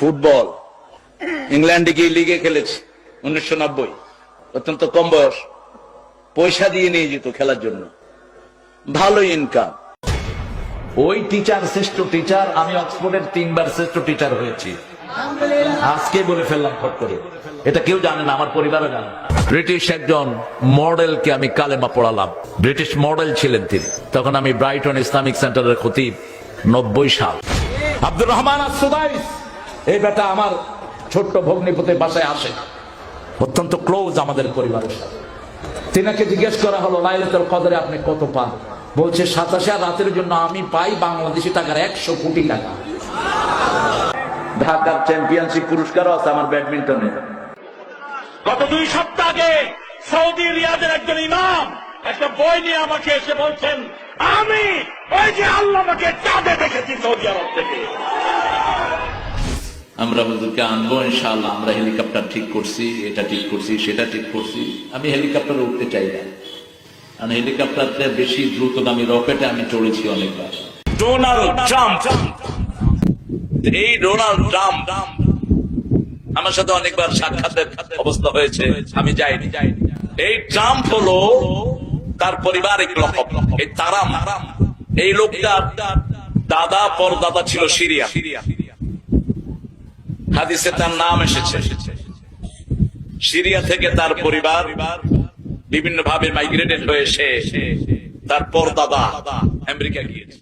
Football ইংল্যান্ডে গিয়ে লিগে খেলেছি 1990, অত্যন্ত কম বয়স, পয়সা দিয়ে নিয়ে যেত খেলার জন্য, ভালো ইনকাম। ওই টিচার শ্রেষ্ঠ টিচার, আমি অক্সফোর্ডের 3 বার শ্রেষ্ঠ টিচার হয়েছি। আজকে বলে ফেললাম ফট করে, এটা কেউ জানে না, আমার পরিবারও জানে না। ব্রিটিশ একজন মডেলকে আমি কালেমা পড়ালাম, ব্রিটিশ মডেল ছিলেন তিনি, তখন আমি ব্রাইটন ইসলামিক সেন্টারের খতিব, 90 সাল। আব্দুর রহমান আস-সুদাইস, এই বেটা আমার ছোট্ট ভগ্নিপতির বাসায় আসে, অত্যন্ত ক্লোজ আমাদের পরিবারের সাথে। তিনাকে জিজ্ঞেস করা হলো লাইলাতুল কদরে আপনি কত পান? বলছে 27 রাতের জন্য আমি পাই বাংলাদেশি টাকার 100 কোটি টাকা। ঢাকার চ্যাম্পিয়নশিপ পুরস্কারও আছে আমার ব্যাডমিন্টনে। গত 2 সপ্তাহ আগে সৌদি রিয়াদের একজন ইমাম একটা বই নিয়ে আমাকে এসে বলছেন, আমি ওই যে আল্লাহকে চাঁদে দেখেছি সৌদি আরব থেকে। আমরা হুজুরকে আনবো ইনশাআল্লাহ। আমরা হেলিকপ্টার ঠিক করছি, এটা ঠিক করছি, সেটা ঠিক করছি। আমি হেলিকপ্টারে উঠতে চাই না, কারণ হেলিকপ্টারতে বেশি দ্রুতগামী রকেটে আমি চড়েছি অনেকবার। ডোনাল্ড ট্রাম্প, এই ডোনাল্ড ট্রাম্প আমার সাথে অনেকবার সাক্ষাতের অবস্থা হয়েছে, আমি যাইনি। এই ট্রাম্প হলো তার পারিবারিক লকব, এই তারাম। এই লোকটার দাদা পরদাদা ছিল সিরিয়া, হাদিসে তার নাম এসেছে। সিরিয়া থেকে তার পরিবার বিভিন্ন ভাবে মাইগ্রেটেড হয়ে তার পরদাদা আমেরিকা গিয়েছে।